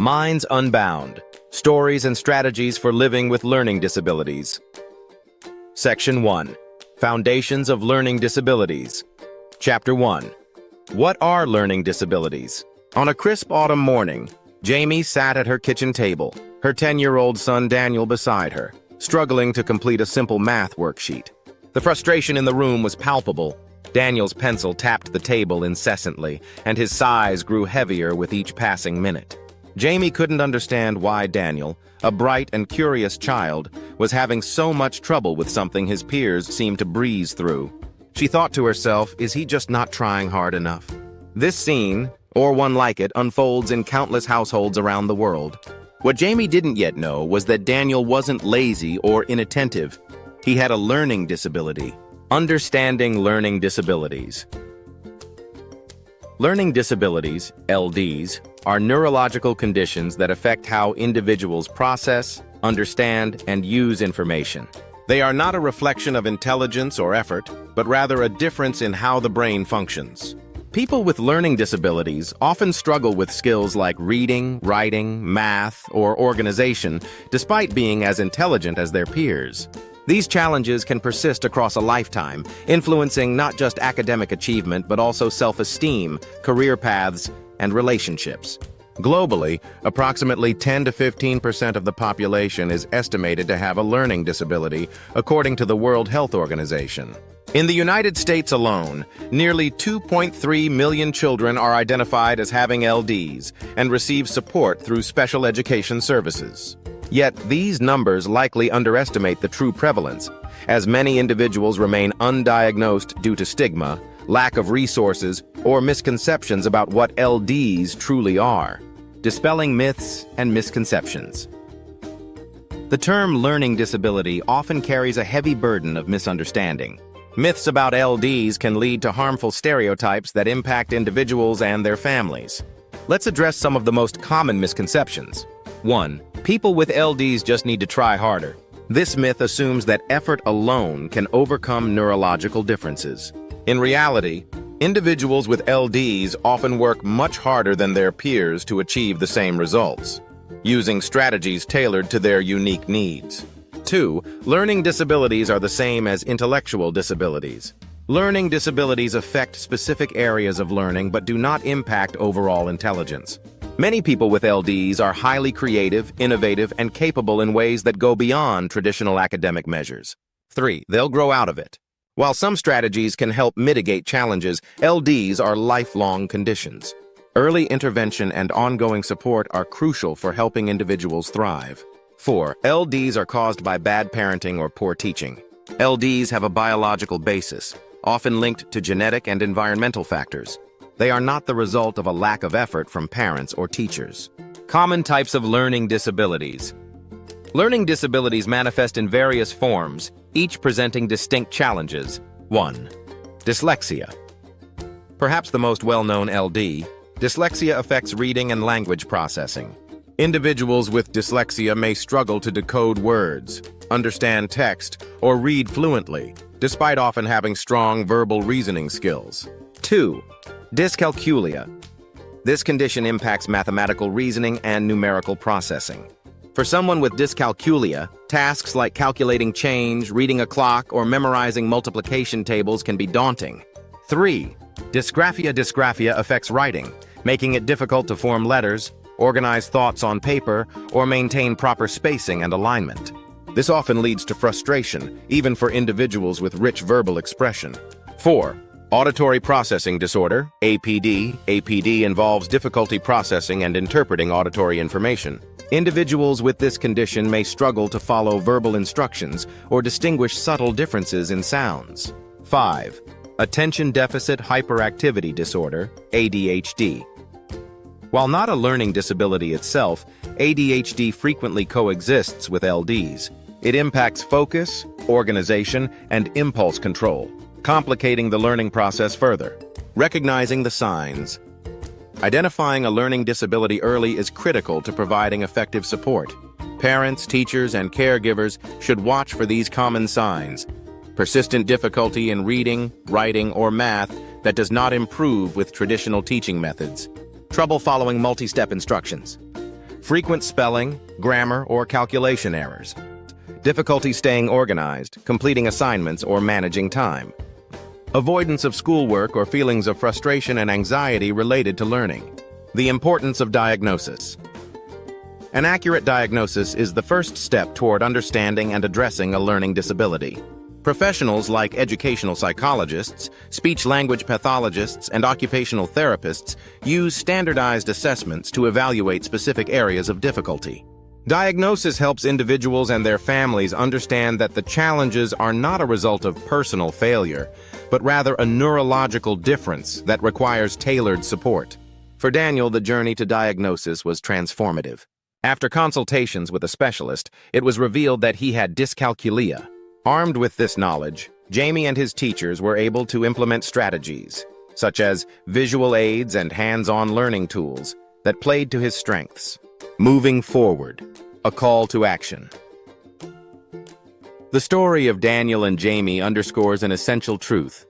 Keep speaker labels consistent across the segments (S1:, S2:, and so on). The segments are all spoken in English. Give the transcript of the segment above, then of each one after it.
S1: Minds Unbound, Stories and Strategies for Living with Learning Disabilities. Section 1. Foundations of Learning Disabilities. Chapter 1. What are learning disabilities? On a crisp autumn morning, Jamie sat at her kitchen table, her 10-year-old son Daniel beside her, struggling to complete a simple math worksheet. The frustration in the room was palpable. Daniel's pencil tapped the table incessantly, and his sighs grew heavier with each passing minute. Jamie couldn't understand why Daniel, a bright and curious child, was having so much trouble with something his peers seemed to breeze through. She thought to herself, is he just not trying hard enough? This scene, or one like it, unfolds in countless households around the world. What Jamie didn't yet know was that Daniel wasn't lazy or inattentive. He had a learning disability. Understanding learning disabilities. Learning disabilities, LDs, are neurological conditions that affect how individuals process, understand, and use information. They are not a reflection of intelligence or effort, but rather a difference in how the brain functions. People with learning disabilities often struggle with skills like reading, writing, math, or organization, despite being as intelligent as their peers. These challenges can persist across a lifetime, influencing not just academic achievement but also self-esteem, career paths, and relationships. Globally, approximately 10 to 15% of the population is estimated to have a learning disability, according to the World Health Organization. In the United States alone, nearly 2.3 million children are identified as having LDs and receive support through special education services. Yet these numbers likely underestimate the true prevalence, as many individuals remain undiagnosed due to stigma, lack of resources, or misconceptions about what LDs truly are. Dispelling myths and misconceptions. The term learning disability often carries a heavy burden of misunderstanding. Myths about LDs can lead to harmful stereotypes that impact individuals and their families. Let's address some of the most common misconceptions. 1. People with LDs just need to try harder. This myth assumes that effort alone can overcome neurological differences. In reality, individuals with LDs often work much harder than their peers to achieve the same results, using strategies tailored to their unique needs. 2. Learning disabilities are the same as intellectual disabilities. Learning disabilities affect specific areas of learning but do not impact overall intelligence. Many people with LDs are highly creative, innovative, and capable in ways that go beyond traditional academic measures. 3. They'll grow out of it. While some strategies can help mitigate challenges, LDs are lifelong conditions. Early intervention and ongoing support are crucial for helping individuals thrive. 4. LDs are caused by bad parenting or poor teaching. LDs have a biological basis, often linked to genetic and environmental factors. They are not the result of a lack of effort from parents or teachers. Common types of learning disabilities. Learning disabilities manifest in various forms, each presenting distinct challenges. 1. Dyslexia. Perhaps the most well-known LD, dyslexia affects reading and language processing. Individuals with dyslexia may struggle to decode words, understand text, or read fluently, despite often having strong verbal reasoning skills. 2. Dyscalculia. This condition impacts mathematical reasoning and numerical processing. For someone with dyscalculia, tasks like calculating change, reading a clock, or memorizing multiplication tables can be daunting. 3. Dysgraphia. Dysgraphia affects writing, making it difficult to form letters, organize thoughts on paper, or maintain proper spacing and alignment. This often leads to frustration, even for individuals with rich verbal expression. 4. Auditory processing disorder, APD. APD involves difficulty processing and interpreting auditory information. Individuals with this condition may struggle to follow verbal instructions or distinguish subtle differences in sounds. 5. Attention deficit hyperactivity disorder, ADHD. While not a learning disability itself, ADHD frequently coexists with LDs. It impacts focus, organization, and impulse control, complicating the learning process further. Recognizing the signs. Identifying a learning disability early is critical to providing effective support. Parents, teachers, and caregivers should watch for these common signs. Persistent difficulty in reading, writing, or math that does not improve with traditional teaching methods. Trouble following multi-step instructions. frequent spelling, grammar, or calculation errors, difficulty staying organized, completing assignments, or managing time, avoidance of schoolwork or feelings of frustration and anxiety related to learning. The importance of diagnosis. An accurate diagnosis is the first step toward understanding and addressing a learning disability. Professionals like educational psychologists, speech-language pathologists, and occupational therapists use standardized assessments to evaluate specific areas of difficulty. Diagnosis helps individuals and their families understand that the challenges are not a result of personal failure, but rather a neurological difference that requires tailored support. For Daniel, the journey to diagnosis was transformative. After consultations with a specialist, it was revealed that he had dyscalculia. Armed with this knowledge, Jamie and his teachers were able to implement strategies, such as visual aids and hands-on learning tools, that played to his strengths. Moving forward, a call to action. The story of Daniel and Jamie underscores an essential truth.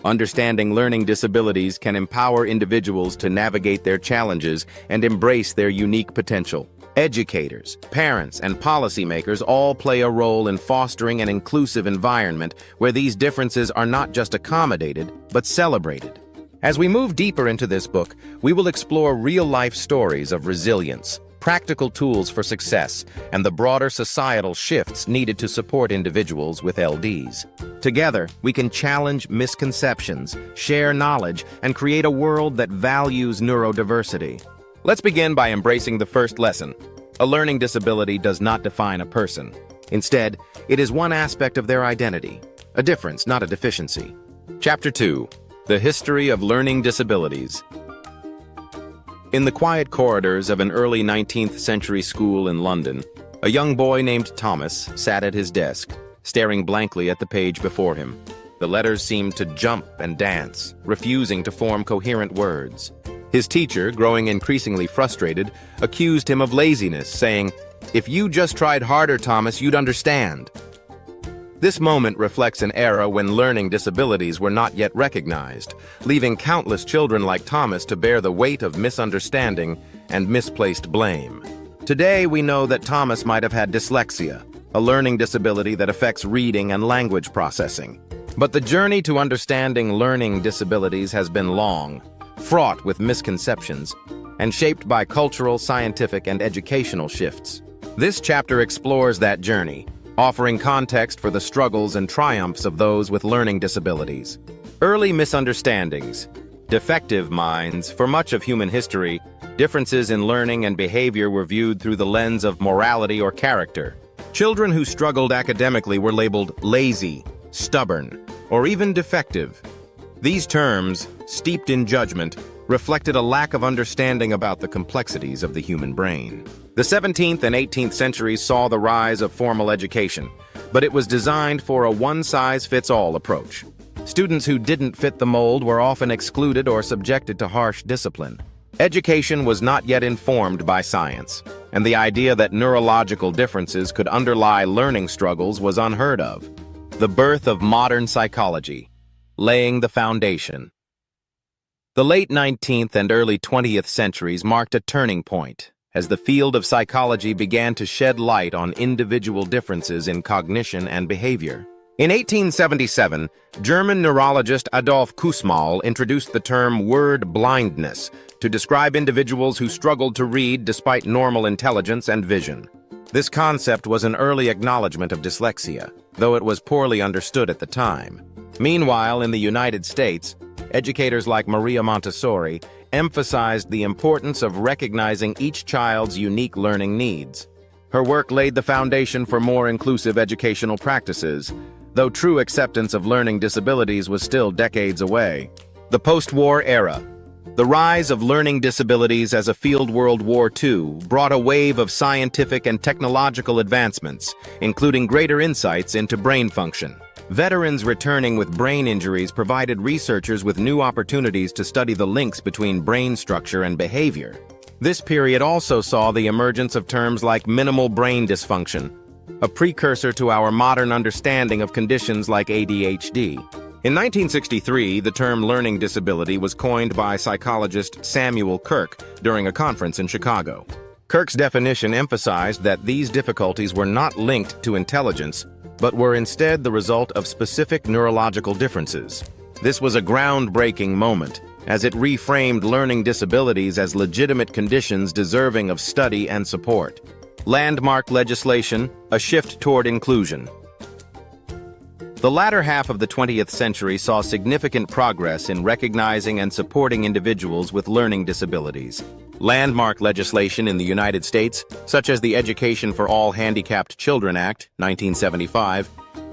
S1: Understanding learning disabilities can empower individuals to navigate their challenges and embrace their unique potential. Educators, parents, and policymakers all play a role in fostering an inclusive environment where these differences are not just accommodated, but celebrated. As we move deeper into this book, we will explore real-life stories of resilience, practical tools for success, and the broader societal shifts needed to support individuals with LDs. Together, we can challenge misconceptions, share knowledge, and create a world that values neurodiversity. Let's begin by embracing the first lesson. A learning disability does not define a person. Instead, it is one aspect of their identity, a difference, not a deficiency. Chapter 2. The History of Learning Disabilities. In the quiet corridors of an early 19th century school in London, a young boy named Thomas sat at his desk, staring blankly at the page before him. The letters seemed to jump and dance, refusing to form coherent words. His teacher, growing increasingly frustrated, accused him of laziness, saying, "If you just tried harder, Thomas, you'd understand." This moment reflects an era when learning disabilities were not yet recognized, leaving countless children like Thomas to bear the weight of misunderstanding and misplaced blame. Today, we know that Thomas might have had dyslexia, a learning disability that affects reading and language processing. But the journey to understanding learning disabilities has been long, fraught with misconceptions, and shaped by cultural, scientific, and educational shifts. This chapter explores that journey, offering context for the struggles and triumphs of those with learning disabilities. Early misunderstandings. Defective minds. For much of human history, differences in learning and behavior were viewed through the lens of morality or character. Children who struggled academically were labeled lazy, stubborn, or even defective. These terms, steeped in judgment, reflected a lack of understanding about the complexities of the human brain. The 17th and 18th centuries saw the rise of formal education, but it was designed for a one-size-fits-all approach. Students who didn't fit the mold were often excluded or subjected to harsh discipline. Education was not yet informed by science, and the idea that neurological differences could underlie learning struggles was unheard of. The birth of modern psychology. Laying the foundation. The late 19th and early 20th centuries marked a turning point as the field of psychology began to shed light on individual differences in cognition and behavior. In 1877, German neurologist Adolf Kussmaul introduced the term word blindness to describe individuals who struggled to read despite normal intelligence and vision. This concept was an early acknowledgement of dyslexia, though it was poorly understood at the time. Meanwhile, in the United States, educators like Maria Montessori emphasized the importance of recognizing each child's unique learning needs. Her work laid the foundation for more inclusive educational practices, though true acceptance of learning disabilities was still decades away. The post-war era. The rise of learning disabilities as a field. World War II brought a wave of scientific and technological advancements, including greater insights into brain function. Veterans returning with brain injuries provided researchers with new opportunities to study the links between brain structure and behavior. This period also saw the emergence of terms like minimal brain dysfunction, a precursor to our modern understanding of conditions like ADHD. In 1963, the term learning disability was coined by psychologist Samuel Kirk during a conference in Chicago. Kirk's definition emphasized that these difficulties were not linked to intelligence, but were instead the result of specific neurological differences. This was a groundbreaking moment, as it reframed learning disabilities as legitimate conditions deserving of study and support. Landmark legislation, a shift toward inclusion. The latter half of the 20th century saw significant progress in recognizing and supporting individuals with learning disabilities. Landmark legislation in the United States, such as the Education for All Handicapped Children Act, 1975,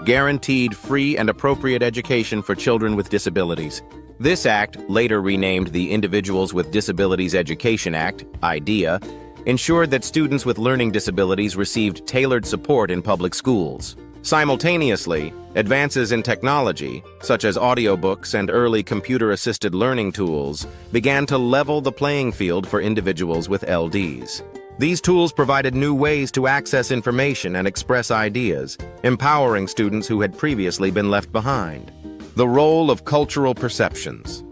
S1: guaranteed free and appropriate education for children with disabilities. This act, later renamed the Individuals with Disabilities Education Act, IDEA, ensured that students with learning disabilities received tailored support in public schools. Simultaneously, advances in technology, such as audiobooks and early computer-assisted learning tools, began to level the playing field for individuals with LDs. These tools provided new ways to access information and express ideas, empowering students who had previously been left behind. The role of cultural perceptions.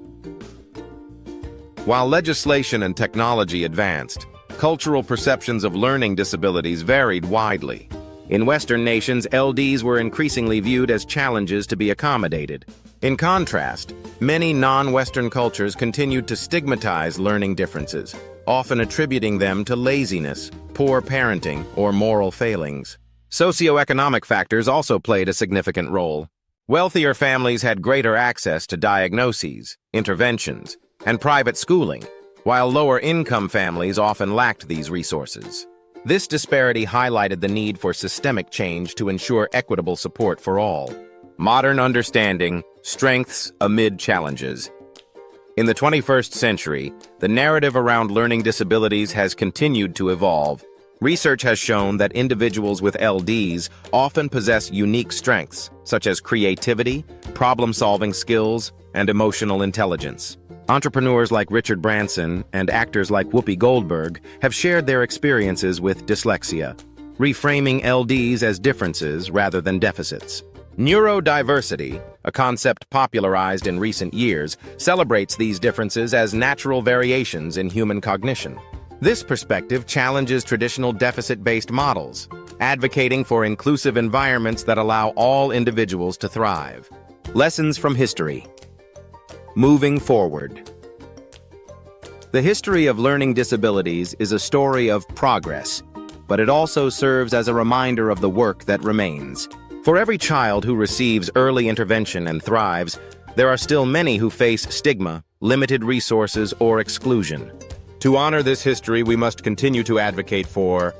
S1: While legislation and technology advanced, cultural perceptions of learning disabilities varied widely. In Western nations, LDs were increasingly viewed as challenges to be accommodated. In contrast, many non-Western cultures continued to stigmatize learning differences, often attributing them to laziness, poor parenting, or moral failings. Socioeconomic factors also played a significant role. Wealthier families had greater access to diagnoses, interventions, and private schooling, while lower-income families often lacked these resources. This disparity highlighted the need for systemic change to ensure equitable support for all. Modern understanding, strengths amid challenges. In the 21st century, the narrative around learning disabilities has continued to evolve. Research has shown that individuals with LDs often possess unique strengths, such as creativity, problem-solving skills, and emotional intelligence. Entrepreneurs like Richard Branson and actors like Whoopi Goldberg have shared their experiences with dyslexia, reframing LDs as differences rather than deficits. Neurodiversity, a concept popularized in recent years, celebrates these differences as natural variations in human cognition. This perspective challenges traditional deficit-based models, advocating for inclusive environments that allow all individuals to thrive. Lessons from history. Moving forward. The history of learning disabilities is a story of progress, but it also serves as a reminder of the work that remains. For every child who receives early intervention and thrives, there are still many who face stigma, limited resources, or exclusion. To honor this history, we must continue to advocate for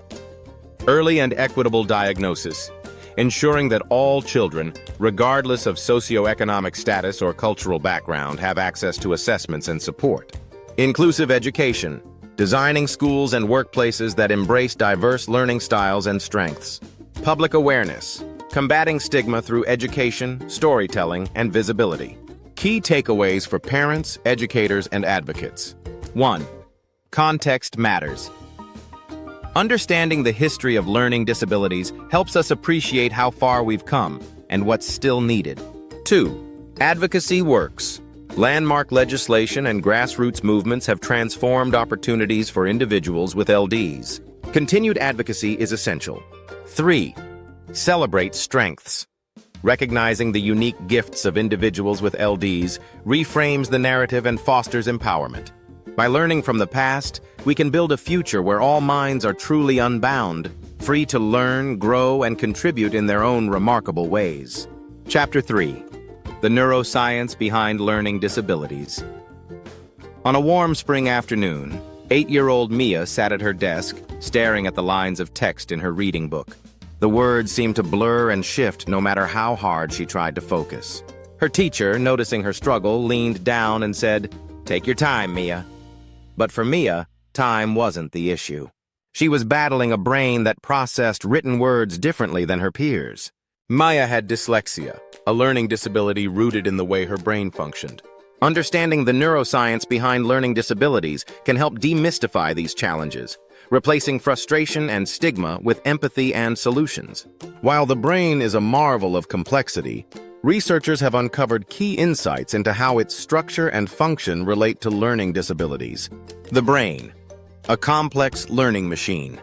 S1: early and equitable diagnosis, ensuring that all children, regardless of socioeconomic status or cultural background, have access to assessments and support. Inclusive education, designing schools and workplaces that embrace diverse learning styles and strengths. Public awareness, combating stigma through education, storytelling, and visibility. Key takeaways for parents, educators, and advocates. 1. Context matters. Understanding the history of learning disabilities helps us appreciate how far we've come and what's still needed. 2. Advocacy works. Landmark legislation and grassroots movements have transformed opportunities for individuals with LDs. Continued advocacy is essential. 3. Celebrate strengths. Recognizing the unique gifts of individuals with LDs reframes the narrative and fosters empowerment. By learning from the past, we can build a future where all minds are truly unbound, free to learn, grow, and contribute in their own remarkable ways. Chapter 3. The Neuroscience Behind Learning Disabilities. On a warm spring afternoon, 8-year-old Mia sat at her desk, staring at the lines of text in her reading book. The words seemed to blur and shift no matter how hard she tried to focus. Her teacher, noticing her struggle, leaned down and said, "Take your time, Mia." But for Mia, time wasn't the issue. She was battling a brain that processed written words differently than her peers. Maya had dyslexia, a learning disability rooted in the way her brain functioned. Understanding the neuroscience behind learning disabilities can help demystify these challenges, replacing frustration and stigma with empathy and solutions. While the brain is a marvel of complexity, researchers have uncovered key insights into how its structure and function relate to learning disabilities. The brain. A complex learning machine.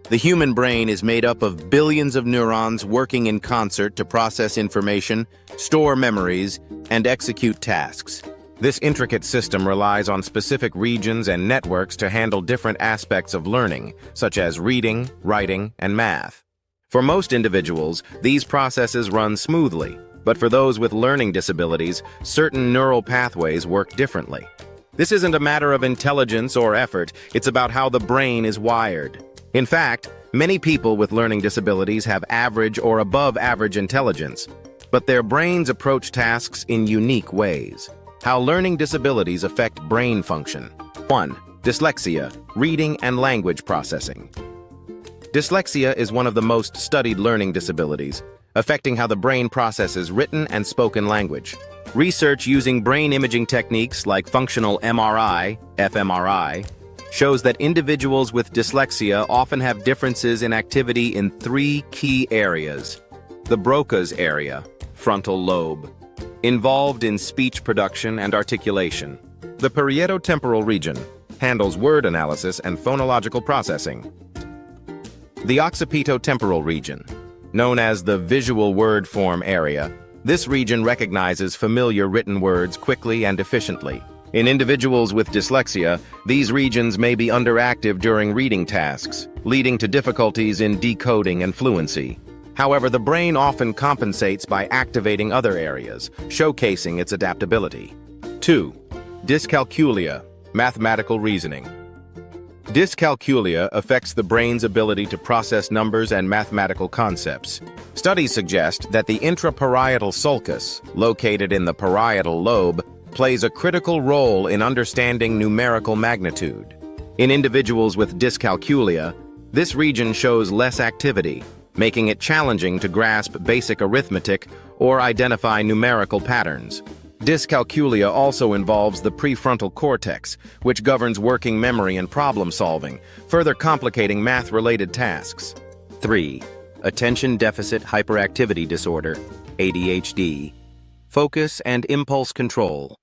S1: The human brain is made up of billions of neurons working in concert to process information, store memories, and execute tasks. This intricate system relies on specific regions and networks to handle different aspects of learning, such as reading, writing, and math. For most individuals, these processes run smoothly, but for those with learning disabilities, certain neural pathways work differently. This isn't a matter of intelligence or effort, it's about how the brain is wired. In fact, many people with learning disabilities have average or above average intelligence, but their brains approach tasks in unique ways. How learning disabilities affect brain function. 1. Dyslexia, reading and language processing. Dyslexia is one of the most studied learning disabilities, affecting how the brain processes written and spoken language. Research using brain imaging techniques like functional MRI, fMRI, shows that individuals with dyslexia often have differences in activity in 3 key areas. The Broca's area, frontal lobe, involved in speech production and articulation. The parieto-temporal region handles word analysis and phonological processing. The occipito-temporal region, known as the visual word form area, this region recognizes familiar written words quickly and efficiently. In individuals with dyslexia, these regions may be underactive during reading tasks, leading to difficulties in decoding and fluency. However, the brain often compensates by activating other areas, showcasing its adaptability. 2. Dyscalculia, mathematical reasoning. Dyscalculia affects the brain's ability to process numbers and mathematical concepts. Studies suggest that the intraparietal sulcus, located in the parietal lobe, plays a critical role in understanding numerical magnitude. In individuals with dyscalculia, this region shows less activity, making it challenging to grasp basic arithmetic or identify numerical patterns. Dyscalculia also involves the prefrontal cortex, which governs working memory and problem-solving, further complicating math-related tasks. 3. Attention Deficit Hyperactivity Disorder, ADHD. Focus and impulse control.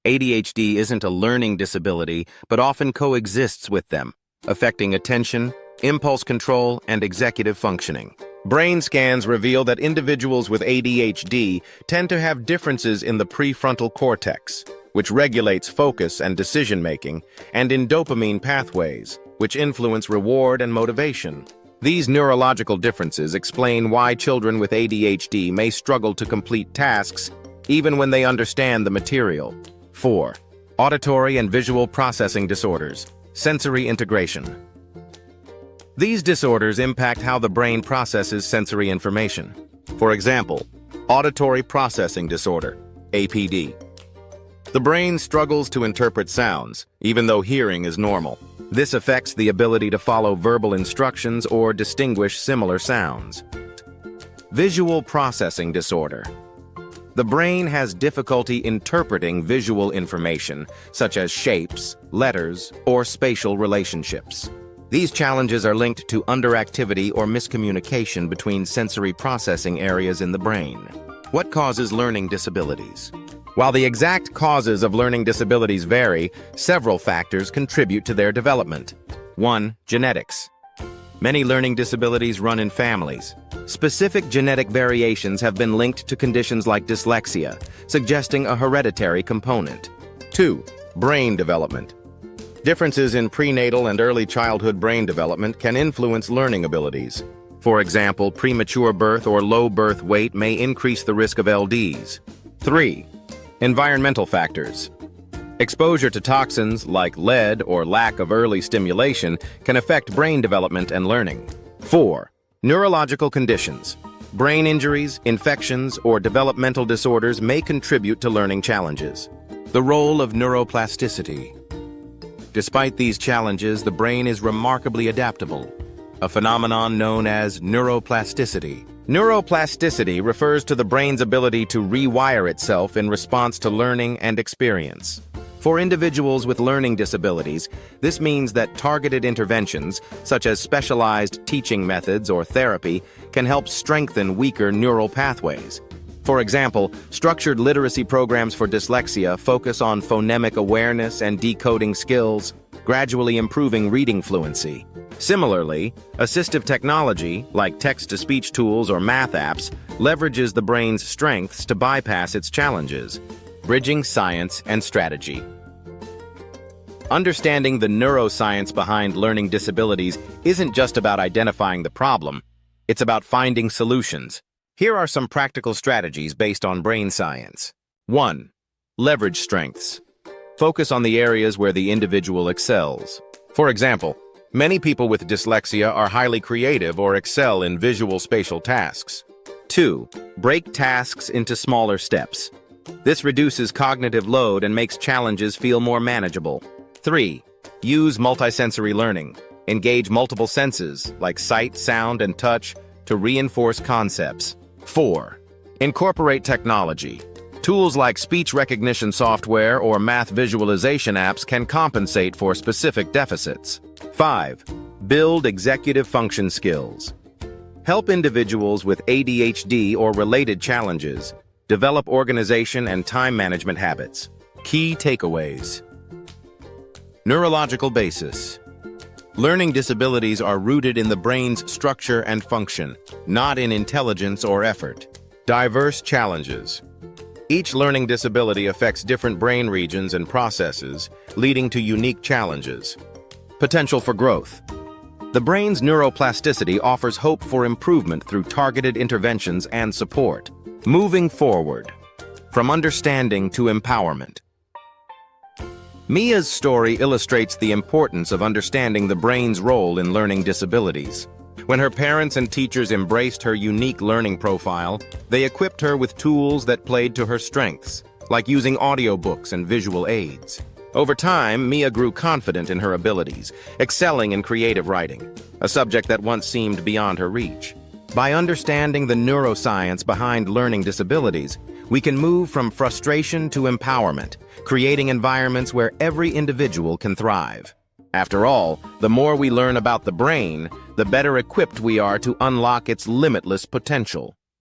S1: ADHD isn't a learning disability, but often coexists with them, affecting attention, impulse control, and executive functioning. Brain scans reveal that individuals with ADHD tend to have differences in the prefrontal cortex, which regulates focus and decision-making, and in dopamine pathways, which influence reward and motivation. These neurological differences explain why children with ADHD may struggle to complete tasks even when they understand the material. 4. Auditory and visual processing disorders, sensory integration. These disorders impact how the brain processes sensory information. For example, auditory processing disorder, APD. The brain struggles to interpret sounds, even though hearing is normal. This affects the ability to follow verbal instructions or distinguish similar sounds. Visual processing disorder. The brain has difficulty interpreting visual information, such as shapes, letters, or spatial relationships. These challenges are linked to underactivity or miscommunication between sensory processing areas in the brain. What causes learning disabilities? While the exact causes of learning disabilities vary, several factors contribute to their development. 1. Genetics. Many learning disabilities run in families. Specific genetic variations have been linked to conditions like dyslexia, suggesting a hereditary component. 2. Brain development. Differences in prenatal and early childhood brain development can influence learning abilities. For example, premature birth or low birth weight may increase the risk of LDs. 3. Environmental factors. Exposure to toxins like lead or lack of early stimulation can affect brain development and learning. 4. Neurological conditions. Brain injuries, infections, or developmental disorders may contribute to learning challenges. The role of neuroplasticity. Despite these challenges, the brain is remarkably adaptable, a phenomenon known as neuroplasticity. Neuroplasticity refers to the brain's ability to rewire itself in response to learning and experience. For individuals with learning disabilities, this means that targeted interventions, such as specialized teaching methods or therapy, can help strengthen weaker neural pathways. For example, structured literacy programs for dyslexia focus on phonemic awareness and decoding skills, gradually improving reading fluency. Similarly, assistive technology, like text-to-speech tools or math apps, leverages the brain's strengths to bypass its challenges. Bridging science and strategy. Understanding the neuroscience behind learning disabilities isn't just about identifying the problem, it's about finding solutions. Here are some practical strategies based on brain science. 1. Leverage strengths. Focus on the areas where the individual excels. For example, many people with dyslexia are highly creative or excel in visual spatial tasks. 2. Break tasks into smaller steps. This reduces cognitive load and makes challenges feel more manageable. 3. Use multisensory learning. Engage multiple senses, like sight, sound, and touch, to reinforce concepts. 4. Incorporate technology. Tools like speech recognition software or math visualization apps can compensate for specific deficits. 5. Build executive function skills. Help individuals with ADHD or related challenges develop organization and time management habits. Key takeaways. Neurological basis. Learning disabilities are rooted in the brain's structure and function, not in intelligence or effort. Diverse challenges. Each learning disability affects different brain regions and processes, leading to unique challenges. Potential for growth. The brain's neuroplasticity offers hope for improvement through targeted interventions and support. Moving forward, from understanding to empowerment. Mia's story illustrates the importance of understanding the brain's role in learning disabilities. When her parents and teachers embraced her unique learning profile, they equipped her with tools that played to her strengths, like using audiobooks and visual aids. Over time, Mia grew confident in her abilities, excelling in creative writing, a subject that once seemed beyond her reach. By understanding the neuroscience behind learning disabilities, we can move from frustration to empowerment, creating environments where every individual can thrive. After all, the more we learn about the brain, the better equipped we are to unlock its limitless potential.